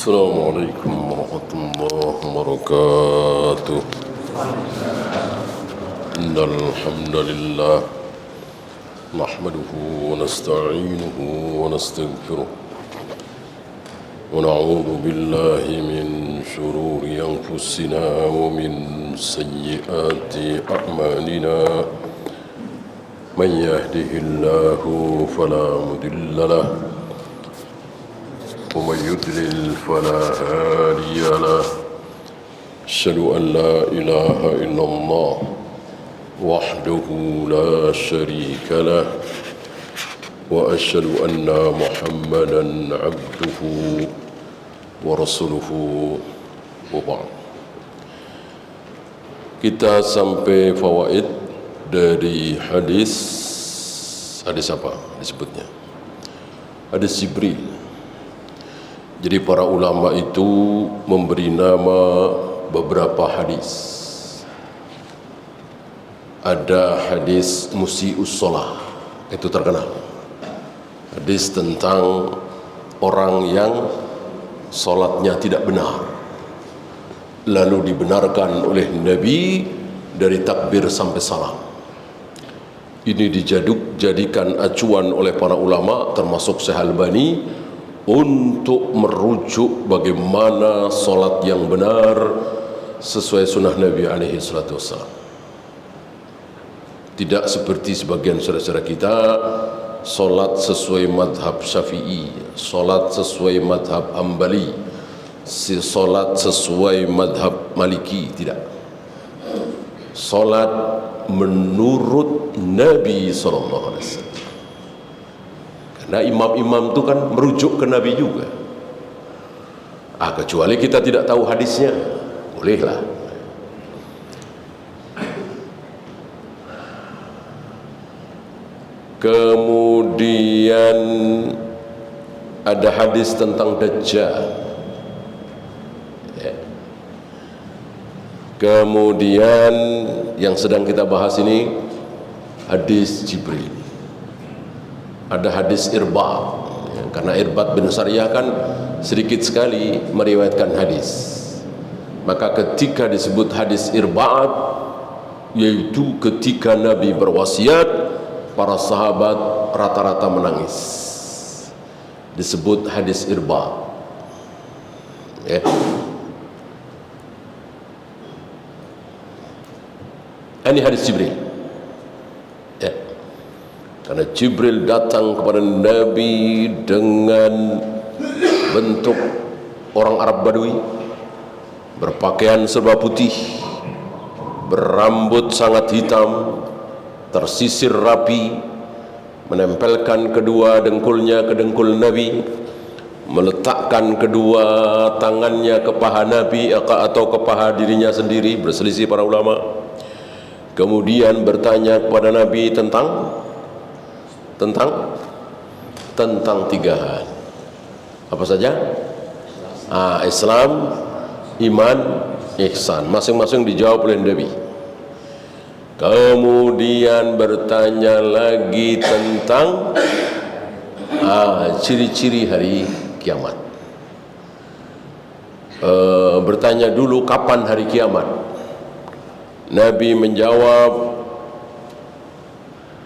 السلام عليكم ورحمة الله وبركاته. إن الحمد لله نحمده ونستعينه ونستغفره ونعوذ بالله من شرور أنفسنا ومن سيئات أعمالنا. من يهده الله فلا مضل له ومن يضلل فلا هادي له. أشهد أن لا إله إلا الله وحده لا شريك له وأشهد أن محمدا عبده ورسوله وبعد. Kita sampai fawaid dari hadis apa disebutnya? Hadis Jibril. Jadi para ulama itu memberi nama beberapa hadis. Ada hadis musii'us shalah, itu terkenal. Hadis tentang orang yang salatnya tidak benar, lalu dibenarkan oleh Nabi dari takbir sampai salam. Ini dijadikan acuan oleh para ulama termasuk Syekh Albani untuk merujuk bagaimana solat yang benar sesuai sunnah Nabi alaihi salatu wassalam. Tidak seperti sebagian saudara-saudara kita solat sesuai madhab Syafi'i, solat sesuai madhab Hambali, solat sesuai madhab Maliki. Tidak. Solat menurut Nabi sallallahu alaihi wasallam. Nah, imam-imam itu kan merujuk ke Nabi juga. Kecuali kita tidak tahu hadisnya, bolehlah. Kemudian ada hadis tentang Dajjal. Kemudian yang sedang kita bahas ini hadis Jibril. Ada hadis Irbad, karena Irbad bin Sariyah kan sedikit sekali meriwayatkan hadis. Maka ketika disebut hadis Irbad, yaitu ketika Nabi berwasiat, para sahabat rata-rata menangis. Disebut hadis Irbad. Ini hadis Jibril. Karena Jibril datang kepada Nabi dengan bentuk orang Arab Badui, berpakaian serba putih, berambut sangat hitam, tersisir rapi, menempelkan kedua dengkulnya ke dengkul Nabi, meletakkan kedua tangannya ke paha Nabi atau ke paha dirinya sendiri, berselisih para ulama. Kemudian bertanya kepada Nabi tentang tiga hal. Apa saja? Islam, iman, ihsan. Masing-masing dijawab oleh Nabi. Kemudian bertanya lagi tentang ciri-ciri hari kiamat. Bertanya dulu kapan hari kiamat. Nabi menjawab,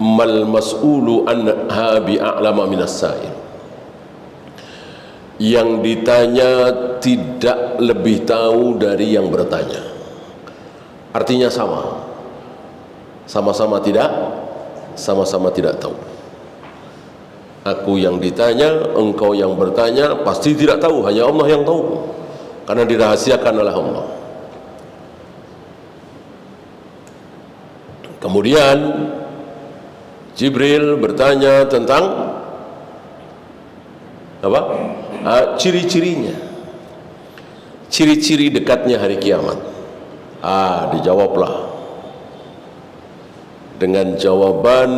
mal mas'ulu anha bi'a'lama minas sa'il. Yang ditanya tidak lebih tahu dari yang bertanya. Artinya sama-sama tidak tahu. Aku yang ditanya, engkau yang bertanya, pasti tidak tahu, hanya Allah yang tahu, karena dirahasiakan oleh Allah. Kemudian Jibril bertanya tentang apa? Ciri-cirinya. Ciri-ciri dekatnya hari kiamat. Dijawablah dengan jawaban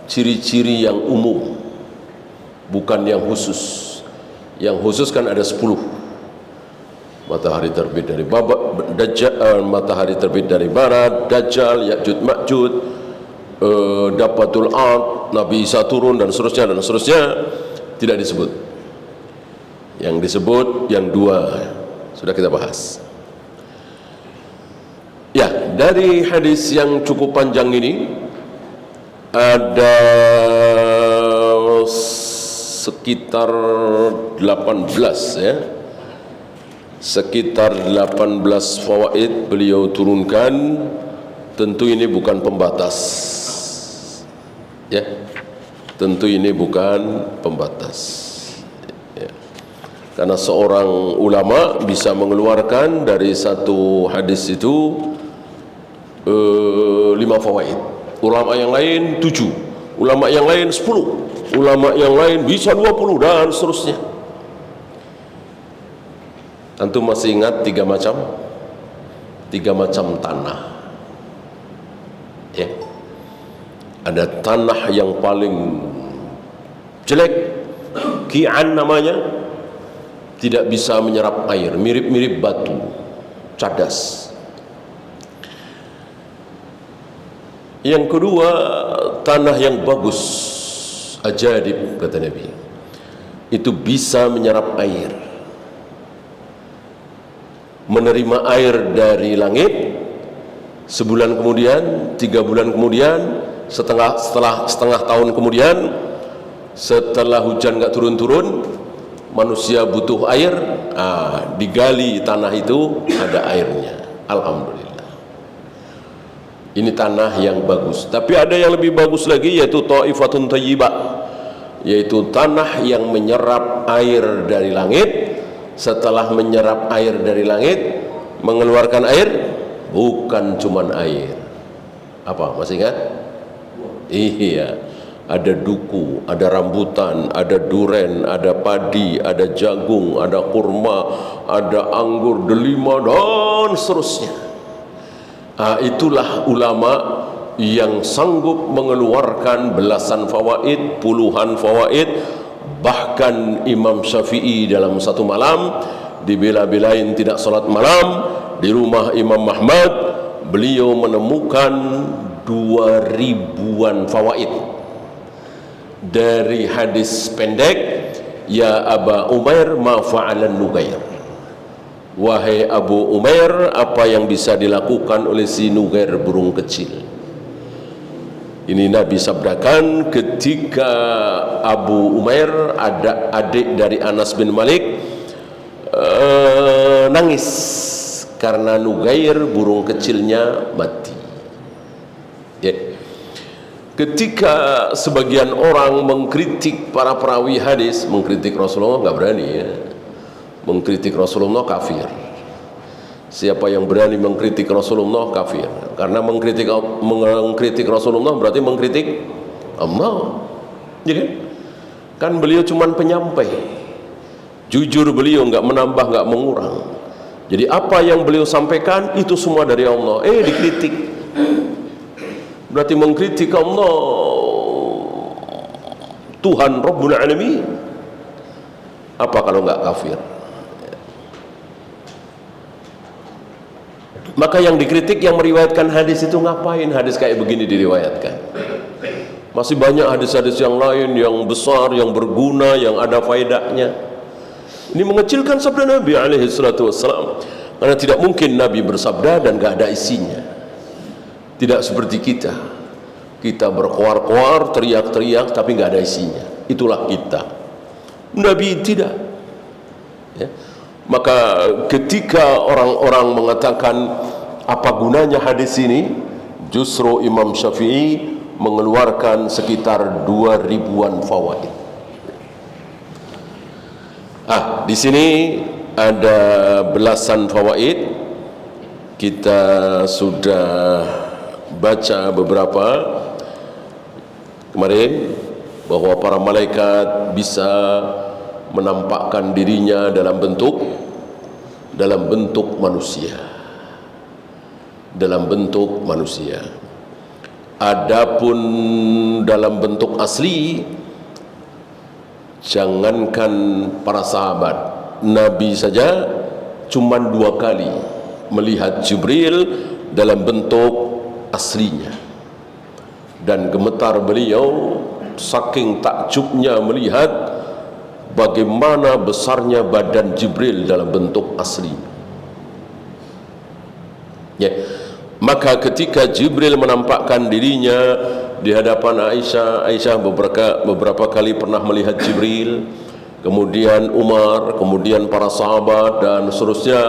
ciri-ciri yang umum, bukan yang khusus. Yang khusus kan ada 10. Matahari terbit dari matahari terbit dari barat, Dajjal, Ya'juj Ma'juj, Dapatul Ard, Nabi Isa turun dan seterusnya tidak disebut. Yang disebut yang dua sudah kita bahas. Ya, dari hadis yang cukup panjang ini ada sekitar 18 ya. Sekitar 18 fawaid beliau turunkan. Tentu ini bukan pembatas. Ya. Tentu ini bukan pembatas. Ya. Karena seorang ulama bisa mengeluarkan dari satu hadis itu 5 fawaid. Ulama yang lain 7, ulama yang lain 10, ulama yang lain bisa 20 dan seterusnya. Tentu masih ingat 3 macam tanah. Ya. Ada tanah yang paling jelek, ki'an namanya, tidak bisa menyerap air, mirip-mirip batu, cadas. Yang kedua, tanah yang bagus, ajaib kata Nabi, itu bisa menyerap air, menerima air dari langit. Sebulan kemudian, 3 bulan kemudian, setengah tahun kemudian, setelah hujan nggak turun-turun, manusia butuh air, digali tanah itu ada airnya. Alhamdulillah. Ini tanah yang bagus. Tapi ada yang lebih bagus lagi, yaitu Thaifatun Thayyibah, yaitu tanah yang menyerap air dari langit. Setelah menyerap air dari langit, mengeluarkan air, bukan cuman air. Apa? Masih ingat? Iya. Ada duku, ada rambutan, ada duren, ada padi, ada jagung, ada kurma, ada anggur, delima, dan seterusnya. Itulah ulama yang sanggup mengeluarkan belasan fawaid, puluhan fawaid. Bahkan Imam Syafi'i dalam satu malam dibela-belain tidak salat malam di rumah Imam Ahmad, beliau menemukan 2000-an fawaid dari hadis pendek, ya Aba Umair ma fa'alan Nugair. Wahai Abu Umair, apa yang bisa dilakukan oleh si Nugair, burung kecil. Ini Nabi sabdakan ketika Abu Umair, ada adik dari Anas bin Malik, nangis karena Nugair, burung kecilnya, mati. Ya. Ketika sebagian orang mengkritik para perawi hadis, mengkritik Rasulullah, nggak berani ya. Mengkritik Rasulullah kafir. Siapa yang berani mengkritik Rasulullah kafir. Karena mengkritik Rasulullah berarti mengkritik Allah. Ya kan beliau cuma penyampai. Jujur beliau, nggak menambah, nggak mengurang. Jadi apa yang beliau sampaikan itu semua dari Allah. Dikritik, berarti mengkritik Allah, Tuhan Rabbul Alamin. Apa kalau nggak kafir? Maka yang dikritik, yang meriwayatkan hadis itu ngapain hadis kayak begini diriwayatkan? Masih banyak hadis-hadis yang lain yang besar, yang berguna, yang ada faedahnya. Ini mengecilkan sabda Nabi alaihi salatu wassalam. Karena tidak mungkin Nabi bersabda dan gak ada isinya. Tidak seperti kita. Kita berkoar-koar, teriak-teriak tapi gak ada isinya. Itulah kita. Nabi tidak. Ya. Maka ketika orang-orang mengatakan apa gunanya hadis ini, justru Imam Syafi'i mengeluarkan sekitar 2000-an fawaid. Di sini ada belasan fawaid. Kita sudah baca beberapa kemarin, bahwa para malaikat bisa menampakkan dirinya dalam bentuk manusia. Dalam bentuk manusia. Adapun dalam bentuk asli, jangankan para sahabat, Nabi saja cuma 2 kali melihat Jibril dalam bentuk aslinya, dan gemetar beliau saking takjubnya melihat bagaimana besarnya badan Jibril dalam bentuk asli. Ya. Maka ketika Jibril menampakkan dirinya di hadapan Aisyah, Aisyah beberapa kali pernah melihat Jibril, kemudian Umar, kemudian para sahabat dan seterusnya,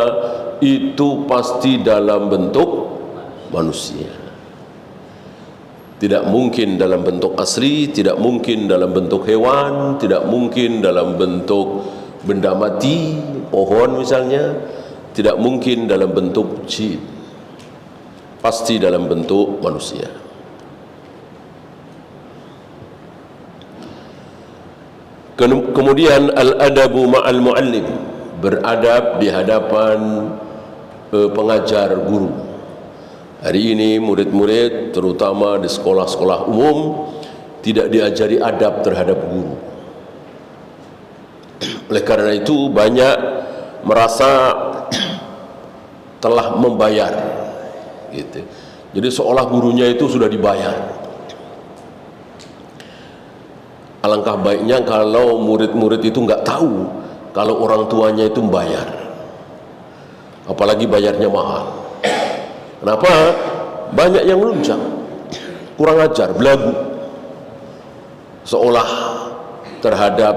itu pasti dalam bentuk manusia. Tidak mungkin dalam bentuk asli, tidak mungkin dalam bentuk hewan, tidak mungkin dalam bentuk benda mati, pohon misalnya, tidak mungkin dalam bentuk jin. Pasti dalam bentuk manusia. Kemudian al-adabu ma'al muallim, beradab di hadapan pengajar guru. Hari ini murid-murid terutama di sekolah-sekolah umum tidak diajari adab terhadap guru. Oleh karena itu banyak merasa telah membayar gitu. Jadi seolah gurunya itu sudah dibayar. Alangkah baiknya kalau murid-murid itu nggak tahu kalau orang tuanya itu membayar, apalagi bayarnya mahal. Kenapa? Banyak yang meluncang, kurang ajar, belagu, seolah terhadap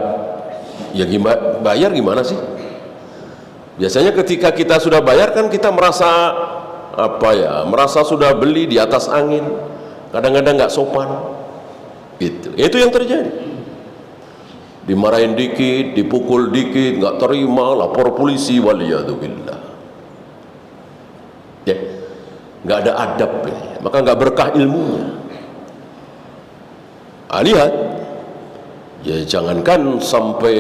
ya gimana, bayar gimana sih? Biasanya ketika kita sudah bayar kan kita merasa merasa sudah beli di atas angin, kadang-kadang nggak sopan gitu. Itu yang terjadi. Dimarahin dikit, dipukul dikit, nggak terima, lapor polisi, waliyadzubillah. Ya, nggak ada adab ini, maka nggak berkah ilmunya. Lihat, ya jangankan sampai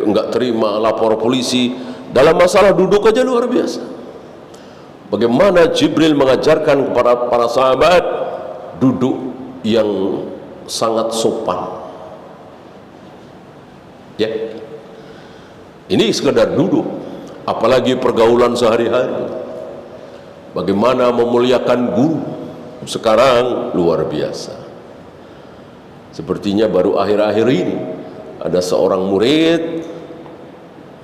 nggak terima, lapor polisi, dalam masalah duduk aja luar biasa. Bagaimana Jibril mengajarkan kepada para sahabat duduk yang sangat sopan. Ya, ini sekedar duduk, apalagi pergaulan sehari-hari. Bagaimana memuliakan guru sekarang luar biasa. Sepertinya baru akhir-akhir ini ada seorang murid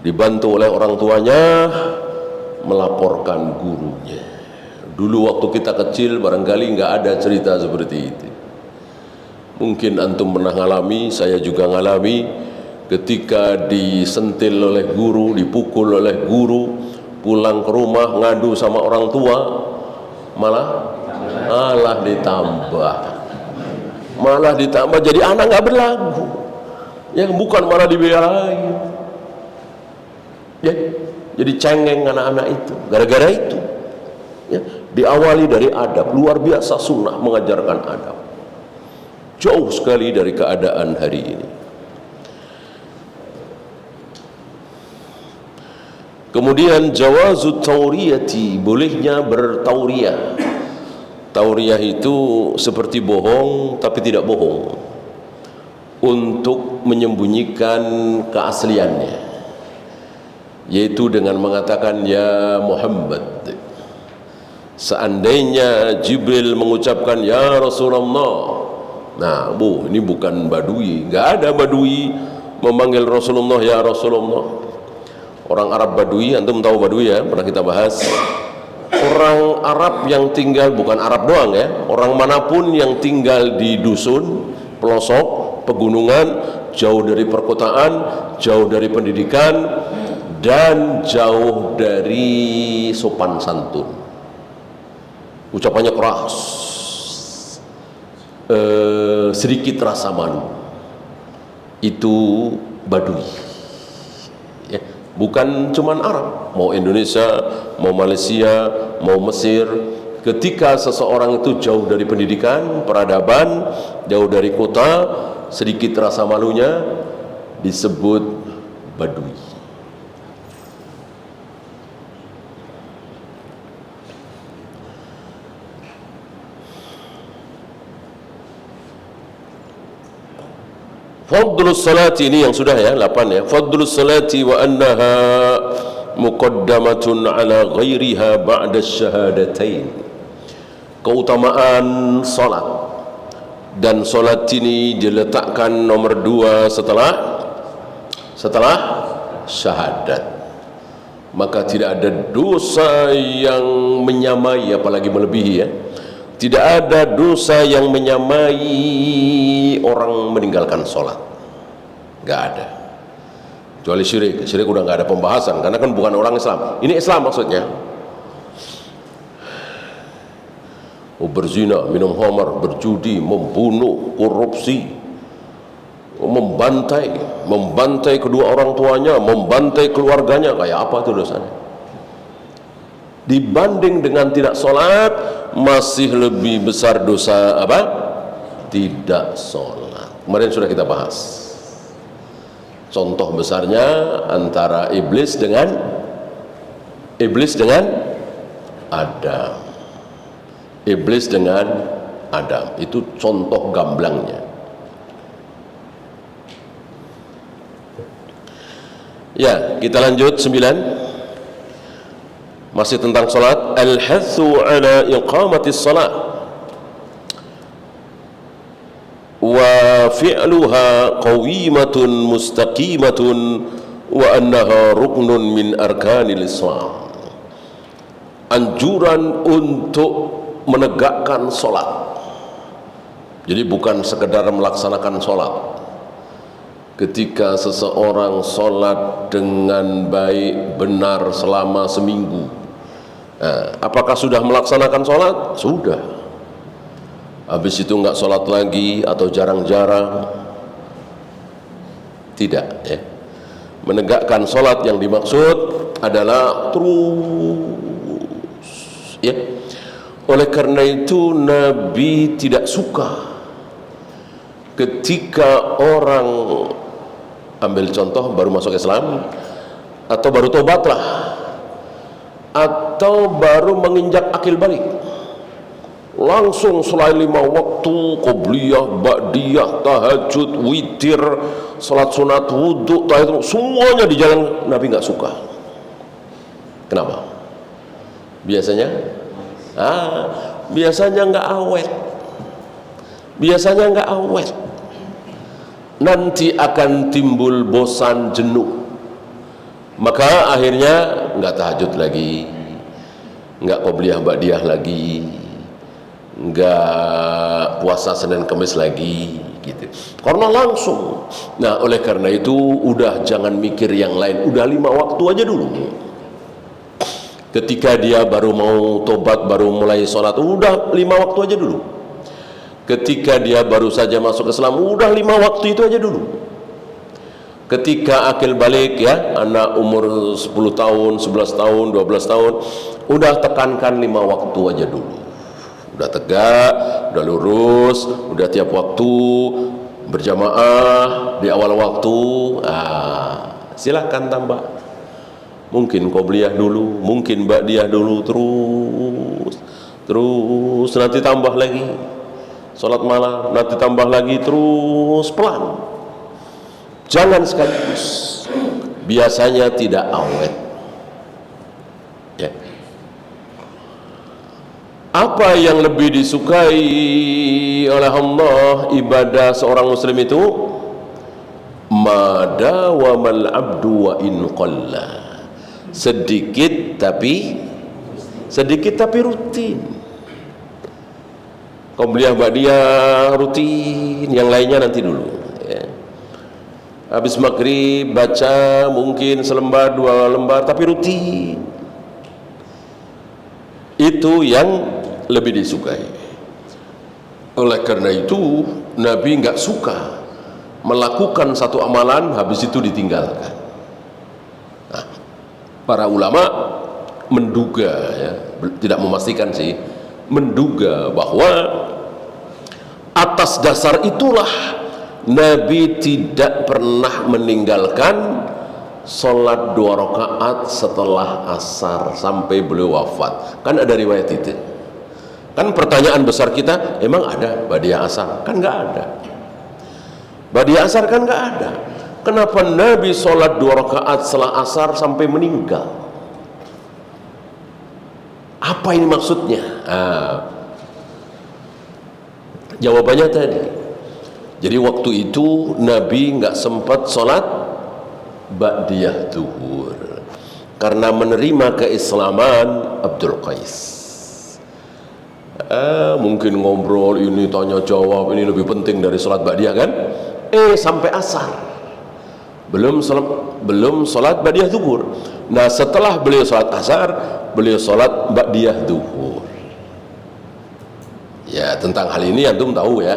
dibantu oleh orang tuanya melaporkan gurunya. Dulu waktu kita kecil barangkali nggak ada cerita seperti itu. Mungkin antum pernah ngalami, saya juga ngalami, ketika disentil oleh guru, dipukul oleh guru, pulang ke rumah ngadu sama orang tua, malah ditambah jadi anak nggak berlagu, yang bukan malah dibelain. Ya, jadi cengeng anak-anak itu gara-gara itu. Ya, diawali dari adab, luar biasa sunnah mengajarkan adab, jauh sekali dari keadaan hari ini. Kemudian jawazut tauriyati, bolehnya bertauriyah. Tauriyah itu seperti bohong tapi tidak bohong, untuk menyembunyikan keasliannya, yaitu dengan mengatakan ya Muhammad. Seandainya Jibril mengucapkan ya Rasulullah, nah ini bukan badui, nggak ada badui memanggil Rasulullah ya Rasulullah. Orang Arab badui, antum tahu badui ya, pernah kita bahas. Orang Arab yang tinggal, bukan Arab doang ya, orang manapun yang tinggal di dusun, pelosok, pegunungan, jauh dari perkotaan, jauh dari pendidikan, dan jauh dari sopan santun, ucapannya keras, sedikit rasa malu, itu badui. Ya, bukan cuman Arab, mau Indonesia, mau Malaysia, mau Mesir. Ketika seseorang itu jauh dari pendidikan, peradaban, jauh dari kota, sedikit rasa malunya, disebut badui. Fadlus salati, ini yang sudah ya, 8 ya. Fadlus salati wa annaha muqaddamatun ala ghairiha ba'da syahadatain. Keutamaan salat, dan salat ini diletakkan nomor 2 setelah setelah syahadat. Maka tidak ada dosa yang menyamai, apalagi melebihi ya. Tidak ada dosa yang menyamai orang meninggalkan sholat. Gak ada. Kecuali syirik. Syirik udah gak ada pembahasan, karena kan bukan orang Islam. Ini Islam maksudnya. Berzina, minum khamar, berjudi, membunuh, korupsi, membantai kedua orang tuanya, membantai keluarganya, kayak apa itu dosanya? Dibanding dengan tidak sholat, masih lebih besar dosa apa? Tidak sholat. Kemarin sudah kita bahas contoh besarnya antara iblis dengan Adam. Iblis dengan Adam, itu contoh gamblangnya. Ya, kita lanjut 9. Masih tentang salat. Al-hathu ala iqamatis salat wa fi'luha qawimatun mustaqimatun wa annaha ruknun min arkanil Islam. Anjuran untuk menegakkan sholat. Jadi bukan sekedar melaksanakan sholat. Ketika seseorang sholat dengan baik benar selama seminggu, apakah sudah melaksanakan sholat? Sudah. Habis itu nggak sholat lagi atau jarang-jarang? Tidak ya. Menegakkan sholat yang dimaksud adalah terus ya. Oleh karena itu Nabi tidak suka ketika orang, ambil contoh, baru masuk Islam atau baru tobatlah atau baru menginjak akil balik, langsung selain 5 waktu, qobliyah, ba'diyah, tahajud, witir, salat sunat, wudhu, tahajud, semuanya di jalan. Nabi nggak suka. Kenapa? Biasanya nggak awet. Biasanya nggak awet. Nanti akan timbul bosan, jenuh. Maka akhirnya nggak tahajud lagi, nggak qobliyah ba'diyah lagi, nggak puasa Senin Kamis lagi, gitu. Karena langsung. Nah, oleh karena itu udah jangan mikir yang lain. Udah 5 waktu aja dulu. Ketika dia baru mau tobat, baru mulai sholat, udah 5 waktu aja dulu. Ketika dia baru saja masuk Islam, udah 5 waktu itu aja dulu. Ketika akil balik ya, anak umur 10 tahun, 11 tahun, 12 tahun, udah tekankan 5 waktu aja dulu. Udah tegak, udah lurus, udah tiap waktu berjamaah di awal waktu. Silakan tambah. Mungkin qobliyah dulu, mungkin ba'diyah dulu, terus nanti tambah lagi salat malam, nanti tambah lagi, terus pelan. Jangan sekaligus. Biasanya tidak awet. Ya. Apa yang lebih disukai oleh Allah ibadah seorang muslim itu? Ma dawamal abdu wa in qalla. Sedikit tapi rutin. Qobliyah ba'diyah rutin, yang lainnya nanti dulu ya. Habis maghrib baca mungkin selembar 2 lembar tapi rutin. Itu yang lebih disukai. Oleh karena itu Nabi nggak suka melakukan satu amalan habis itu ditinggalkan. Nah, para ulama menduga ya, tidak memastikan sih, menduga bahwa atas dasar itulah Nabi tidak pernah meninggalkan sholat 2 rakaat setelah asar sampai beliau wafat. Kan ada riwayat itu. Kan pertanyaan besar kita, emang ada ba'diyah asar? Kan nggak ada. Ba'diyah asar kan nggak ada. Kenapa Nabi sholat 2 rakaat setelah asar sampai meninggal? Apa ini maksudnya? Jawabannya tadi. Jadi waktu itu Nabi nggak sempat sholat ba'diyah zuhur, karena menerima keislaman Abdul Qais. Mungkin ngobrol ini tanya jawab, ini lebih penting dari sholat ba'diyah kan? Sampai asar belum sholat ba'diyah zuhur. Nah, setelah beliau sholat asar, beliau sholat ba'diyah zuhur. Ya, tentang hal ini antum tahu ya,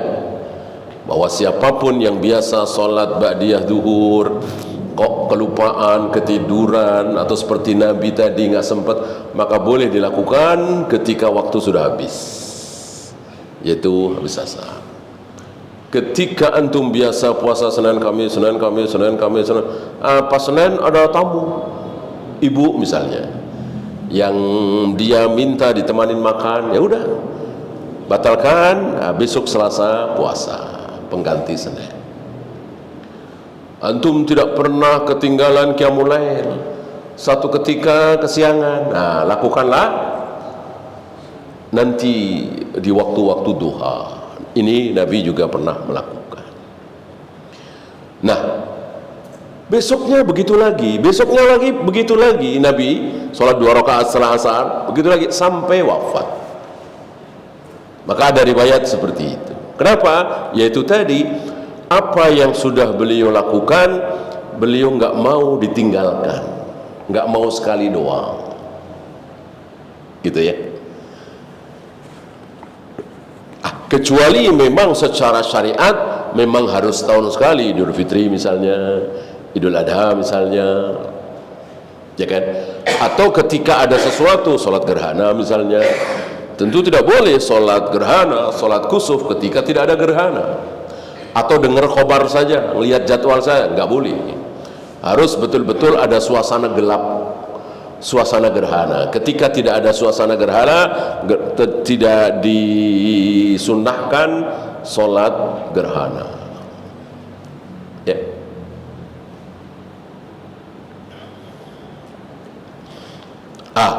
bahwa siapapun yang biasa sholat ba'diyah zuhur kok kelupaan, ketiduran, atau seperti Nabi tadi nggak sempat, maka boleh dilakukan ketika waktu sudah habis, yaitu habis asar. Ketika antum biasa puasa Senin Kamis, pas Senin ada tamu, ibu misalnya, yang dia minta ditemanin makan, ya udah batalkan, besok Selasa puasa pengganti Senin. Antum tidak pernah ketinggalan qiyamul lail, satu ketika kesiangan, nah lakukanlah nanti di waktu-waktu duha. Ini Nabi juga pernah melakukan. Nah, besoknya begitu lagi, besoknya lagi begitu lagi, Nabi sholat 2 rakaat setelah asar, begitu lagi sampai wafat. Maka ada riwayat seperti itu. Kenapa? Yaitu tadi, apa yang sudah beliau lakukan, beliau nggak mau ditinggalkan, nggak mau sekali doang, gitu ya. Kecuali memang secara syariat memang harus tahun sekali, Idul Fitri misalnya, Idul Adha misalnya, ya kan? Atau ketika ada sesuatu, sholat gerhana misalnya, tentu tidak boleh sholat gerhana, sholat kusuf ketika tidak ada gerhana. Atau dengar khobar saja, lihat jadwal saya, nggak boleh. Harus betul-betul ada suasana gelap, suasana gerhana. Ketika tidak ada suasana gerhana, tidak disunnahkan sholat gerhana. Ya.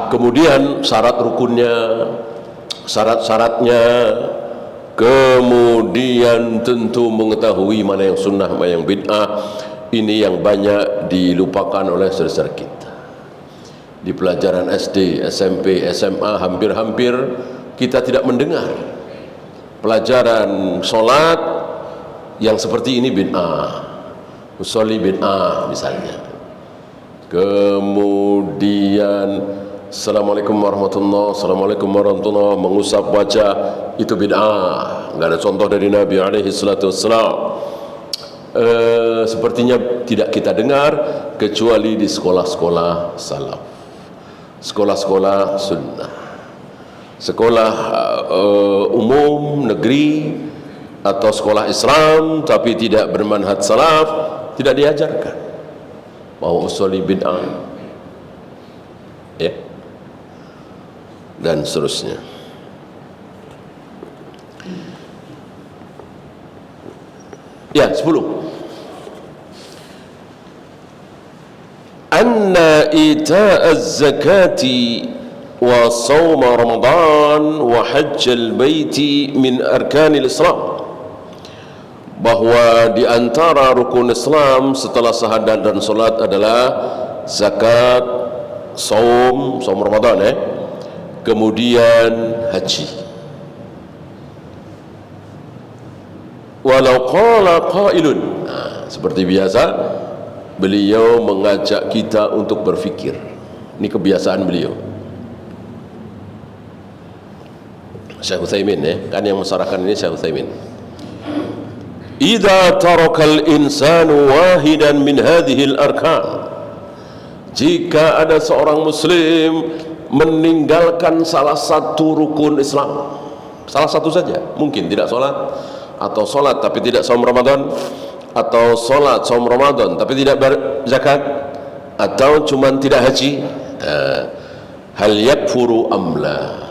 Kemudian syarat rukunnya, syarat-syaratnya, kemudian tentu mengetahui mana yang sunnah, mana yang bid'ah. Ini yang banyak dilupakan oleh saudara kita. Di pelajaran SD, SMP, SMA hampir-hampir kita tidak mendengar pelajaran sholat yang seperti ini bid'ah, musolli bid'ah misalnya. Kemudian Assalamualaikum warahmatullahi, mengusap wajah itu bid'ah, nggak ada contoh dari Nabi alaihi salatu wassalam. Sepertinya tidak kita dengar kecuali di sekolah-sekolah salaf, sekolah-sekolah sunnah, sekolah umum negeri atau sekolah Islam tapi tidak bermanhaj salaf, tidak diajarkan bahwa usholi bid'ah, ya, dan seterusnya. Ya, 10. Anna ita'az zakati wa shaum Ramadan wa hajjal baiti min arkanil Islam. Bahwa di antara rukun Islam setelah syahadat dan salat adalah zakat, saum Ramadan, kemudian haji. Walau qala qailun, seperti biasa beliau mengajak kita untuk berfikir. Ini kebiasaan beliau. Syekh Utsaimin, kan yang mensyarahkan ini Syekh Utsaimin. Idza tarakal insanu wahidan min hadhil arkan, jika ada seorang muslim meninggalkan salah satu rukun Islam, salah satu saja, mungkin tidak sholat, atau sholat tapi tidak saum Ramadan, atau sholat saum Ramadan tapi tidak berzakat, atau cuman tidak haji, hal yakfuru amla,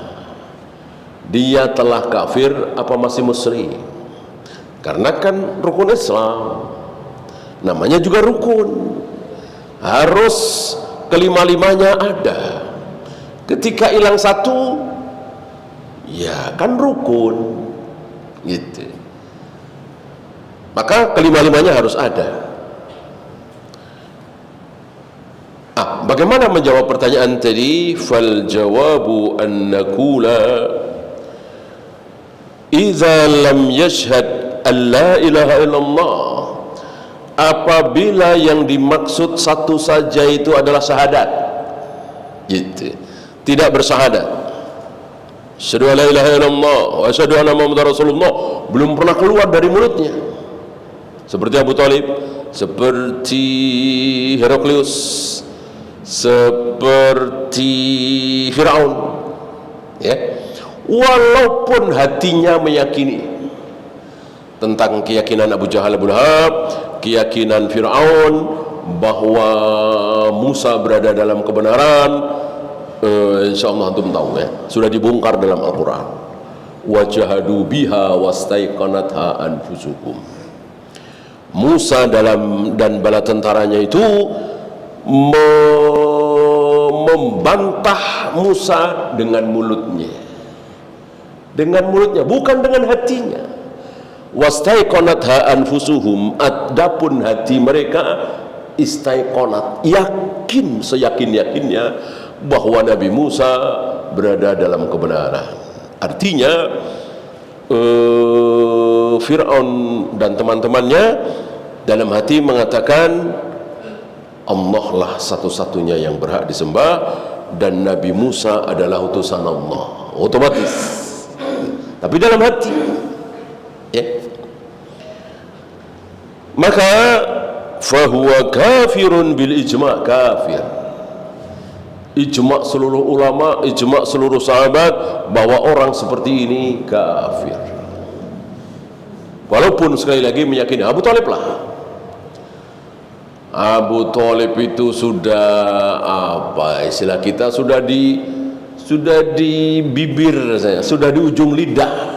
dia telah kafir apa masih musyrik? Karena kan rukun Islam namanya juga rukun, harus kelima-limanya ada. Ketika hilang satu, ya kan rukun gitu. Maka kelima-limanya harus ada. Bagaimana menjawab pertanyaan tadi? Fal jawabu an naqula idza lam yashhad an la ilaha illallah, apabila yang dimaksud satu saja itu adalah syahadat, gitu, tidak bersyahadat, asyhadu an la ilaha illallah wa asyhadu anna muhammadar rasulullah, belum pernah keluar dari mulutnya, seperti Abu Thalib, seperti Heraklius, seperti Firaun, ya, walaupun hatinya meyakini tentang keyakinan Abu Jahal, Abu Lahab, keyakinan Firaun bahwa Musa berada dalam kebenaran. Insyaallah antum tahu, ya, sudah dibongkar dalam Al-Quran. Wajahadu biha wastaiqanatha anfusukum. Musa dan bala tentaranya itu membantah Musa dengan mulutnya, bukan dengan hatinya. Wastaiqanatha anfusuhum, adapun hati mereka istaiqanat, yakin seyakin-yakinnya bahwa Nabi Musa berada dalam kebenaran. Artinya Fir'aun dan teman-temannya dalam hati mengatakan Allah lah satu-satunya yang berhak disembah dan Nabi Musa adalah utusan Allah, otomatis. Tapi dalam hati, ya, maka fahuwa kafirun bil ijma', kafir, ijma' seluruh ulama, ijma' seluruh sahabat bahwa orang seperti ini kafir, walaupun sekali lagi meyakini. Abu Thalib lah, Abu Thalib itu sudah apa istilah kita, sudah di bibir saya, sudah di ujung lidah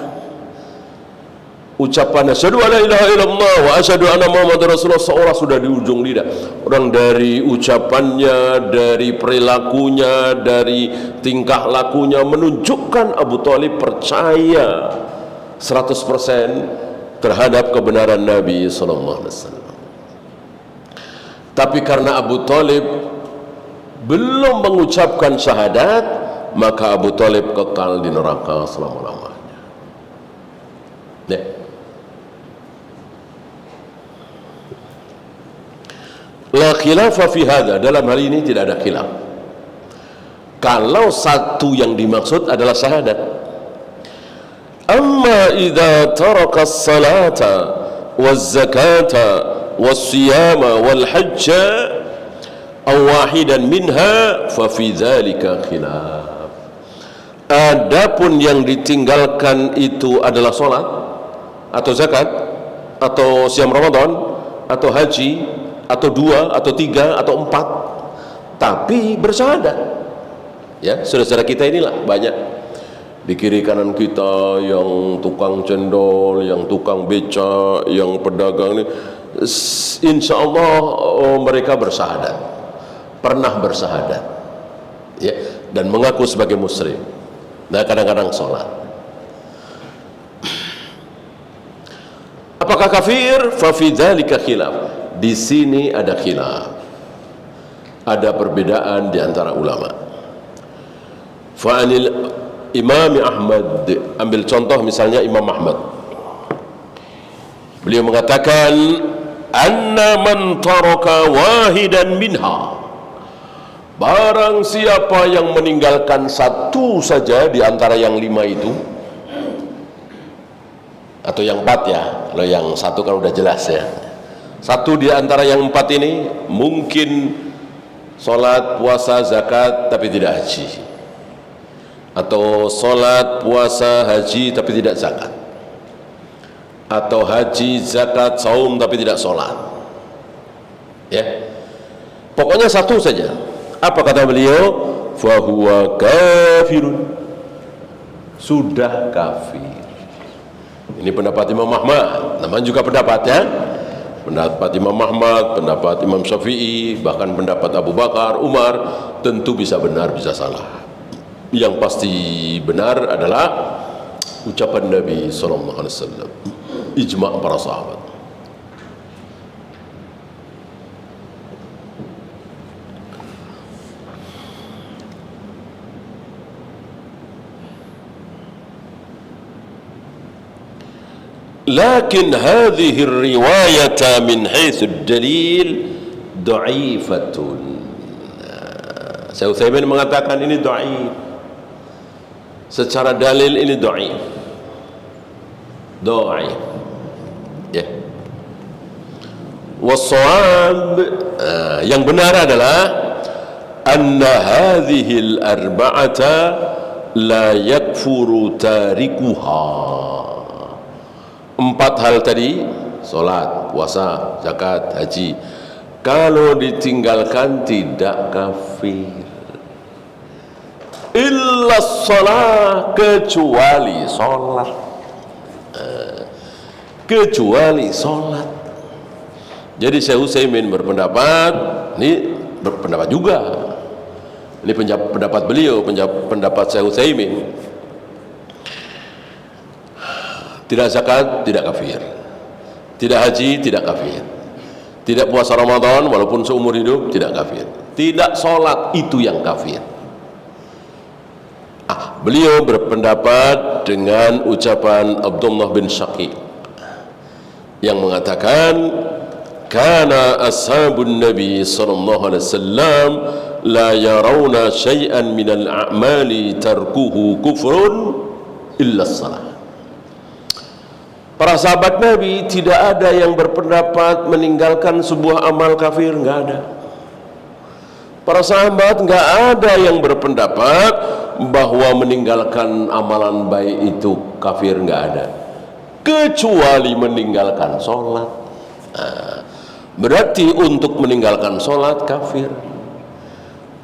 ucapan asyhadu alla ilaha illallah wa asyhadu anna muhammadar rasulullah, seolah sudah di ujung lidah. Orang dari ucapannya, dari perilakunya, dari tingkah lakunya menunjukkan Abu Thalib percaya 100% terhadap kebenaran Nabi sallallahu alaihi wasallam. Tapi karena Abu Thalib belum mengucapkan syahadat, maka Abu Thalib kekal di neraka selama-lamanya. La khilafa fi hadha, dalam hal ini tidak ada khilaf. Kalau satu yang dimaksud adalah syahadat. Amma idza taraka as-salata waz-zakata was-siyama wal-hajja aw wahidan minha fa fi dzalika khilaf. Adapun yang ditinggalkan itu adalah salat atau zakat atau siam Ramadan atau haji atau 2 atau 3 atau 4 tapi bersyahadat, ya, saudara-saudara kita inilah banyak di kiri kanan kita yang tukang cendol, yang tukang beca, yang pedagang ini, insya Allah mereka bersyahadat, pernah bersyahadat, ya, dan mengaku sebagai muslim. Nah, kadang-kadang sholat. Apakah kafir? Fa fi dzalika khilaf. Di sini ada khilaf, ada perbedaan di antara ulama. Fa'anil Imam Ahmad, ambil contoh misalnya Imam Ahmad, beliau mengatakan anna man taraka wahidan minha, barang siapa yang meninggalkan satu saja di antara yang 5 itu, atau yang 4 ya, kalau yang 1 kan udah jelas ya, satu di antara yang 4 ini mungkin sholat, puasa, zakat tapi tidak haji, atau sholat, puasa, haji tapi tidak zakat, atau haji, zakat, saum tapi tidak sholat, ya, pokoknya satu saja. Apa kata beliau? Fahuwa kafirun, sudah kafir. Ini pendapat Imam Ahmad, namanya juga pendapat, ya, pendapat Imam Ahmad, pendapat Imam Syafi'i, bahkan pendapat Abu Bakar, Umar. Tentu bisa benar, bisa salah. Yang pasti benar adalah ucapan Nabi SAW, ijma' para sahabat. Lakin hadhihi riwayata min haitsu dalil dha'ifatun. Syekh Utsaimin mengatakan ini dhaif. Secara dalil ini dhaif. Dhaif. Ya. Wasawab, yang benar adalah anna hadhihi al-arba'ata la yakfuru tarikuha. 4 hal tadi, solat, puasa, zakat, haji, kalau ditinggalkan tidak kafir. Illa shalah, kecuali solat. Kecuali solat. Jadi Syekh Utsaimin berpendapat, ini berpendapat juga, ini pendapat beliau, pendapat Syekh Utsaimin, tidak zakat tidak kafir, tidak haji tidak kafir, tidak puasa Ramadan walaupun seumur hidup tidak kafir, tidak sholat itu yang kafir. Beliau berpendapat dengan ucapan Abdullah bin Syaqiq yang mengatakan, kana ashabun nabi sallallahu alaihi wasallam la yarawna syai'an minal a'mali tarkuhu kufrun illa salat. Para sahabat Nabi tidak ada yang berpendapat meninggalkan sebuah amal kafir, enggak ada. Para sahabat enggak ada yang berpendapat bahwa meninggalkan amalan baik itu kafir, enggak ada. Kecuali meninggalkan sholat. Berarti untuk meninggalkan sholat kafir,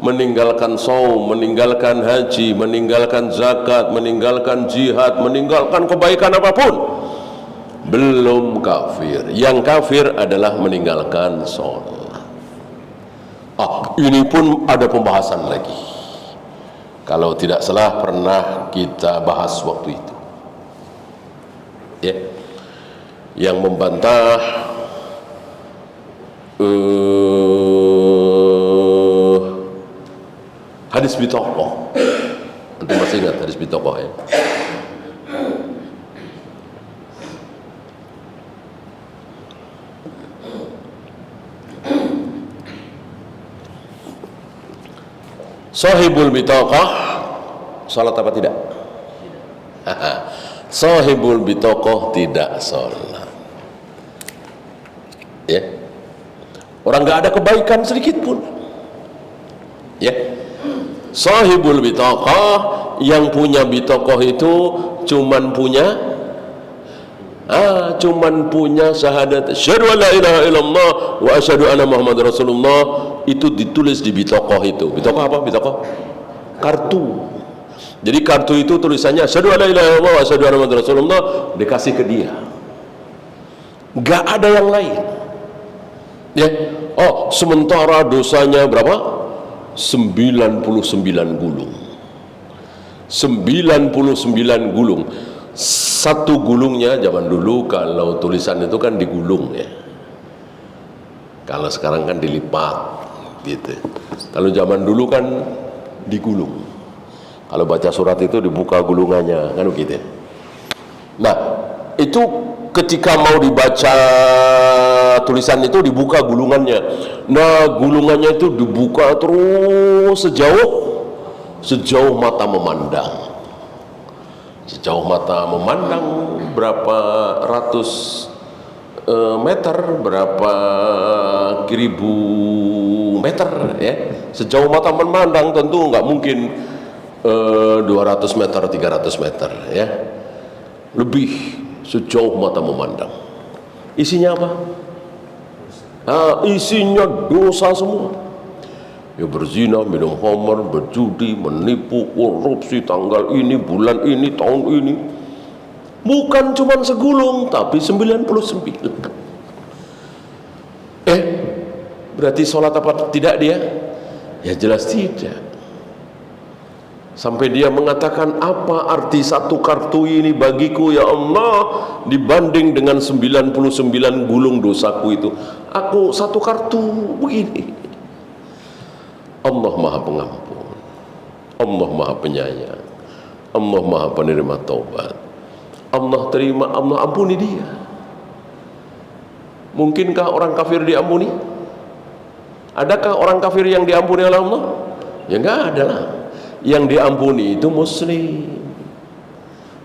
meninggalkan saum, meninggalkan haji, meninggalkan zakat, meninggalkan jihad, meninggalkan kebaikan apapun belum kafir. Yang kafir adalah meninggalkan sholat. Ini pun ada pembahasan lagi. Kalau tidak salah pernah kita bahas waktu itu, ya, yang membantah hadis bitokoh. Antum masih ingat hadis bitokoh ya? Sahibul bitaqah salat apa tidak? Sahibul bitaqah tidak salat. Ya. Orang enggak ada kebaikan sedikit pun. Ya. Sahibul bitaqah, yang punya bitaqah itu cuman punya syahadat asyhadu an la ilaha illallah wa asyhadu anna muhammadar rasulullah, itu ditulis di bitaqah itu. Bitaqah apa? Bitaqah kartu. Jadi kartu itu tulisannya asyhadu an la ilaha illallah wa asyhadu anna muhammadar rasulullah, dikasih ke dia. Enggak ada yang lain. Ya. Sementara dosanya berapa? 99 gulung. 99 gulung. Satu gulungnya zaman dulu kalau tulisan itu kan digulung ya. Kalau sekarang kan dilipat gitu. Kalau zaman dulu kan digulung. Kalau baca surat itu dibuka gulungannya, kan begitu. Nah, itu ketika mau dibaca tulisan itu dibuka gulungannya. Nah, gulungannya itu dibuka terus sejauh mata memandang. Sejauh mata memandang berapa ratus meter, berapa ribu meter ya. Sejauh mata memandang tentu nggak mungkin 200 meter, 300 meter ya. Lebih sejauh mata memandang. Isinya apa? Isinya dosa semua. Ya, berzina, minum khamar, berjudi, menipu, korupsi, tanggal ini, bulan ini, tahun ini. Bukan cuma segulung, tapi 99. Berarti sholat apa tidak dia? Ya jelas tidak. Sampai dia mengatakan, apa arti satu kartu ini bagiku ya Allah dibanding dengan 99 gulung dosaku itu. Aku satu kartu begini. Allah Maha Pengampun, Allah Maha Penyayang, Allah Maha Penerima Taubat, Allah terima, Allah ampuni dia. Mungkinkah orang kafir diampuni? Adakah orang kafir yang diampuni oleh Allah? Ya enggak ada lah. Yang diampuni itu muslim.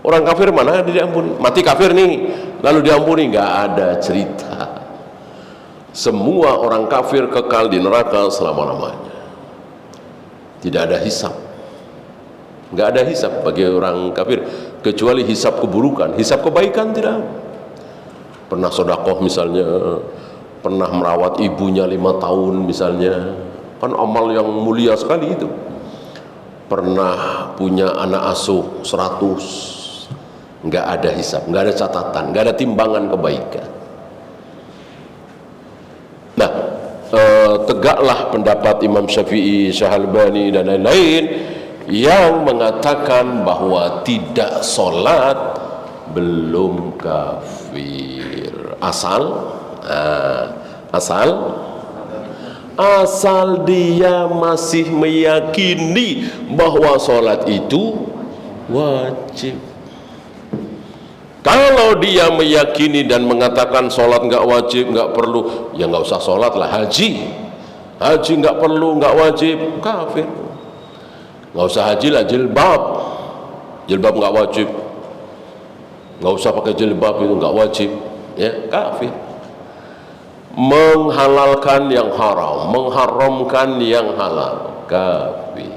Orang kafir mana diampuni? Mati kafir nih, lalu diampuni? Enggak ada cerita. Semua orang kafir kekal di neraka selama-lamanya. Tidak ada hisab. Enggak ada hisab bagi orang kafir, kecuali hisab keburukan. Hisab kebaikan tidak. Pernah sedekah misalnya, pernah merawat ibunya 5 tahun misalnya, kan amal yang mulia sekali itu. Pernah punya anak asuh 100, nggak ada hisab, nggak ada catatan, nggak ada timbangan kebaikan. Nah, tegaklah pendapat Imam Syafi'i, Syahalbani dan lain-lain yang mengatakan bahwa tidak sholat belum kafir, asal dia masih meyakini bahwa sholat itu wajib. Kalau dia meyakini dan mengatakan sholat nggak wajib, nggak perlu, ya nggak usah sholat lah. Haji nggak perlu, nggak wajib, kafir. Nggak usah haji lah, jilbab nggak wajib, nggak usah pakai jilbab, itu nggak wajib, ya kafir. Menghalalkan yang haram, mengharamkan yang halal, kafir.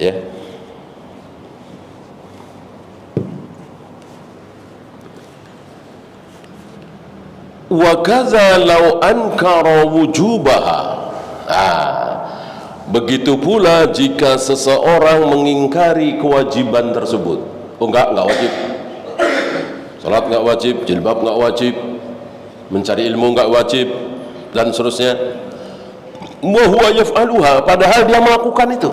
Ya. Wa kadza law ankara wujubaha. Begitu pula jika seseorang mengingkari kewajiban tersebut. Oh enggak wajib. Salat enggak wajib, jilbab enggak wajib, mencari ilmu enggak wajib, dan seterusnya. Wa huwa yaf'aluha, padahal dia melakukan itu.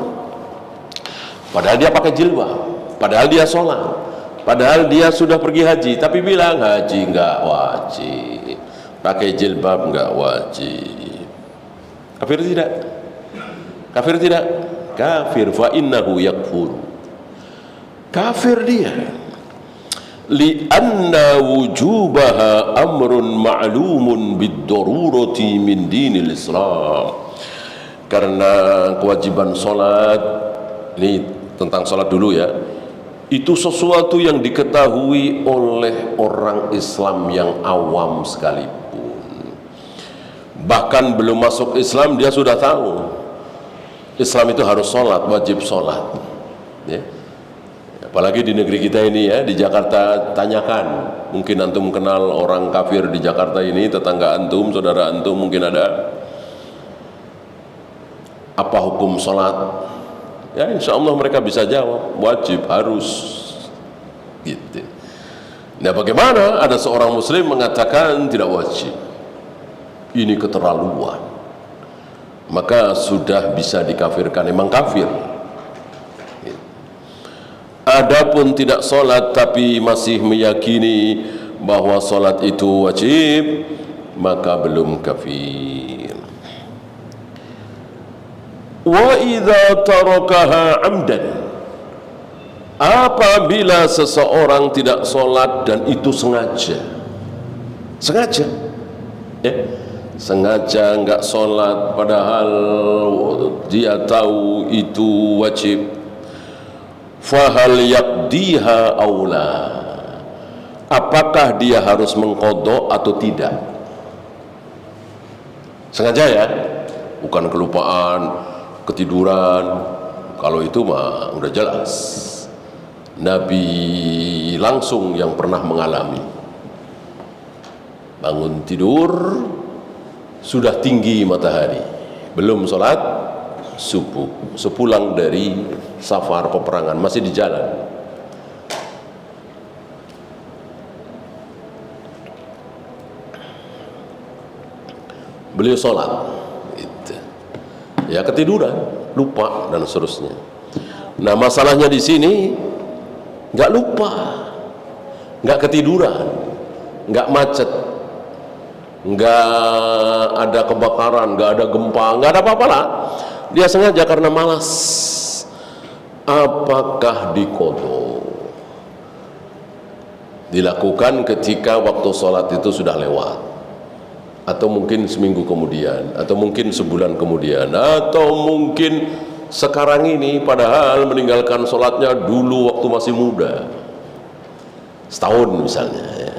Padahal dia pakai jilbab, padahal dia sholat, padahal dia sudah pergi haji, tapi bilang haji enggak wajib, pakai jilbab enggak wajib. Kafir tidak? Kafir tidak? Kafir, fa innahu yakfur. Kafir dia. Li'anna wujubaha amrun ma'lumun bid-darurati min dinil Islam. Karena kewajiban salat, ini tentang salat dulu ya, itu sesuatu yang diketahui oleh orang Islam yang awam sekalipun. Bahkan belum masuk Islam dia sudah tahu Islam itu harus sholat, wajib sholat, ya. Apalagi di negeri kita ini ya, di Jakarta, tanyakan, mungkin antum kenal orang kafir di Jakarta ini, tetangga antum, saudara antum mungkin ada. Apa hukum sholat? Ya insya Allah mereka bisa jawab, wajib, harus, gitu. Nah bagaimana ada seorang muslim mengatakan tidak wajib? Ini keterlaluan. Maka sudah bisa dikafirkan, memang kafir. Adapun tidak sholat tapi masih meyakini bahwa sholat itu wajib, maka belum kafir. Wa idza tarakaha amdan, apabila seseorang tidak sholat dan itu sengaja, ya, sengaja enggak sholat padahal dia tahu itu wajib, fahal yaqdiha aula, apakah dia harus mengqadha atau tidak? Sengaja ya, bukan kelupaan, ketiduran. Kalau itu mah udah jelas, Nabi langsung yang pernah mengalami. Bangun tidur sudah tinggi matahari, belum sholat subuh, sepulang dari safar peperangan, masih di jalan. Beliau sholat, gitu. Ya ketiduran, lupa dan seterusnya. Nah masalahnya di sini nggak lupa, nggak ketiduran, nggak macet, nggak ada kebakaran, nggak ada gempa, nggak ada apa-apa lah. Dia sengaja karena malas. Apakah diqadha? dilakukan ketika waktu sholat itu sudah lewat, atau mungkin seminggu kemudian, atau mungkin sebulan kemudian, atau mungkin sekarang ini padahal meninggalkan sholatnya dulu waktu masih muda, setahun misalnya ya.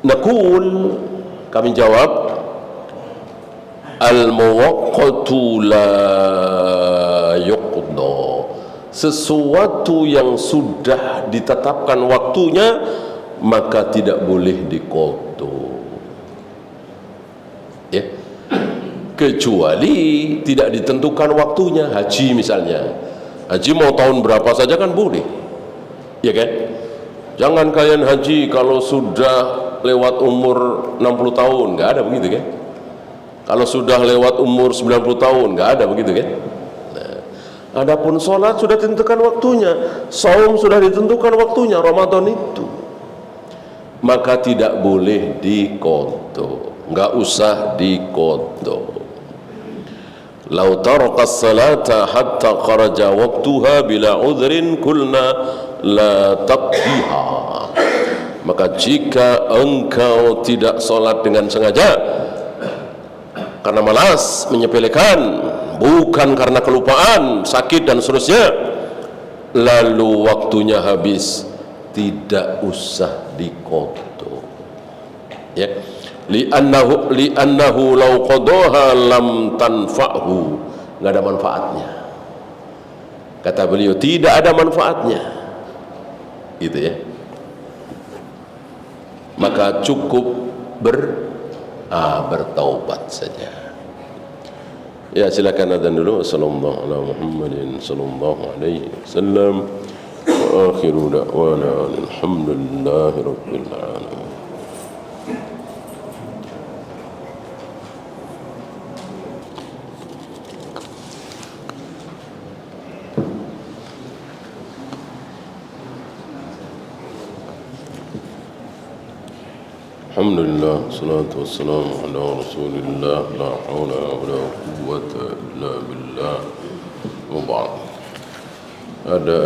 Naqul, kami jawab, al-muwaqqatu la yuqda, sesuatu yang sudah ditetapkan waktunya maka tidak boleh diqadha ya, kecuali tidak ditentukan waktunya. Haji misalnya, haji mau tahun berapa saja kan boleh ya kan. Jangan kalian haji kalau sudah lewat umur 60 tahun, nggak ada begitu kan. Kalau sudah lewat umur 90 tahun, nggak ada begitu kan. Nah, adapun sholat sudah ditentukan waktunya, saum sudah ditentukan waktunya, Ramadan itu, maka tidak boleh diqadha, nggak usah diqadha. Lau taraqas salata hatta kharaja waqtuha bila udhrin kulna la taqdiha, maka jika engkau tidak sholat dengan sengaja karena malas, menyepelekan, bukan karena kelupaan, sakit dan seterusnya, lalu waktunya habis, tidak usah diqadha ya. Li'annahu law qadaha lam tanfa'hu, nggak ada manfaatnya, kata beliau, tidak ada manfaatnya gitu ya. Maka cukup bertaubat saja ya. Silakan adzan dulu. Sallallahu ala Muhammadin sallallahu alaihi wasallam, wa akhiru da'wana alhamdulillahi rabbil alamin. Alhamdulillah, salatu wassalamu ala rasulillah, la hawla wa la quwwata illa billah, wa ba'd. Ada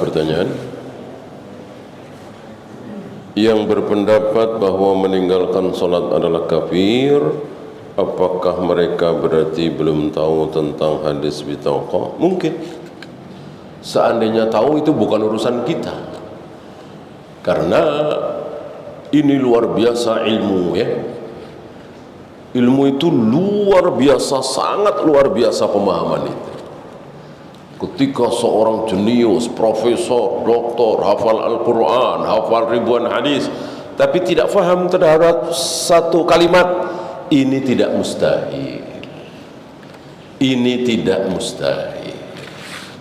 pertanyaan? Yang berpendapat bahwa meninggalkan sholat adalah kafir, apakah mereka berarti belum tahu tentang hadis bitaqah? Mungkin. Seandainya tahu, itu bukan urusan kita, karena ini luar biasa ilmu ya. Ilmu itu luar biasa, sangat luar biasa pemahaman itu. Ketika seorang jenius, profesor, doktor, hafal Al-Quran, hafal ribuan hadis, tapi tidak faham terhadap satu kalimat, ini tidak mustahil. Ini tidak mustahil.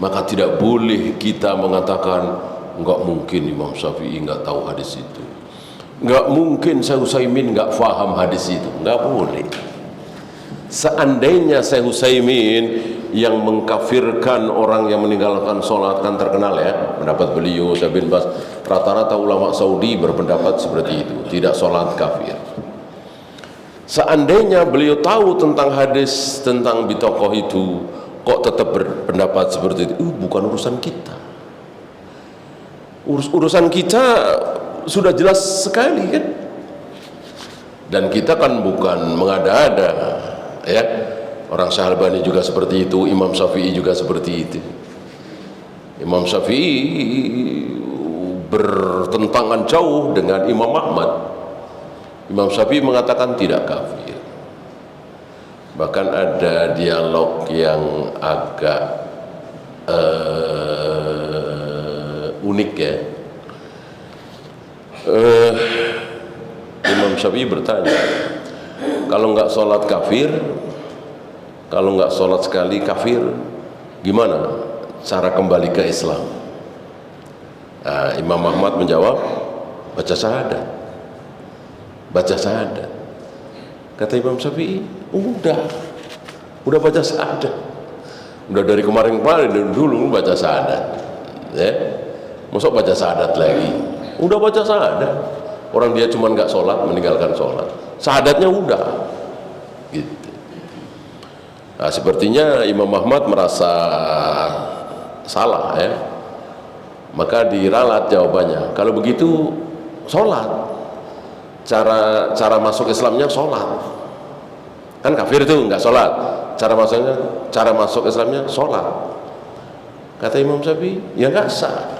Maka tidak boleh kita mengatakan, enggak mungkin Imam Syafi'i enggak tahu hadis itu, enggak mungkin Syekh Utsaimin enggak faham hadis itu, enggak boleh. Seandainya Syekh Utsaimin yang mengkafirkan orang yang meninggalkan sholat, kan terkenal ya pendapat beliau, Syekh bin Baz, rata-rata ulama Saudi berpendapat seperti itu, tidak sholat kafir. Seandainya beliau tahu tentang hadis tentang bitaqah itu, kok tetap berpendapat seperti itu, bukan urusan kita. Urusan kita sudah jelas sekali kan. Dan kita kan bukan mengada-ada ya. Orang Syahalbani juga seperti itu, Imam Syafi'i juga seperti itu. Imam Syafi'i bertentangan jauh dengan Imam Ahmad. Imam Syafi'i mengatakan tidak kafir. Bahkan ada dialog yang agak unik ya. Imam Syafi'i bertanya, kalau nggak sholat kafir, kalau nggak sholat sekali kafir, gimana cara kembali ke Islam? Nah, Imam Ahmad menjawab, baca syahadat, baca syahadat. Kata Imam Syafi'i, udah baca syahadat, udah dari kemarin dulu baca syahadat, ya, masuk baca syahadat lagi, udah baca syahadat. Orang dia cuma nggak sholat, meninggalkan sholat, syahadatnya udah, gitu. Nah, sepertinya Imam Ahmad merasa salah ya, Maka diralat jawabannya. Kalau begitu sholat. Cara masuk Islamnya sholat. Kan kafir tuh nggak sholat. Cara masuk Islamnya sholat. Kata Imam Syafi'i, ya nggak sah.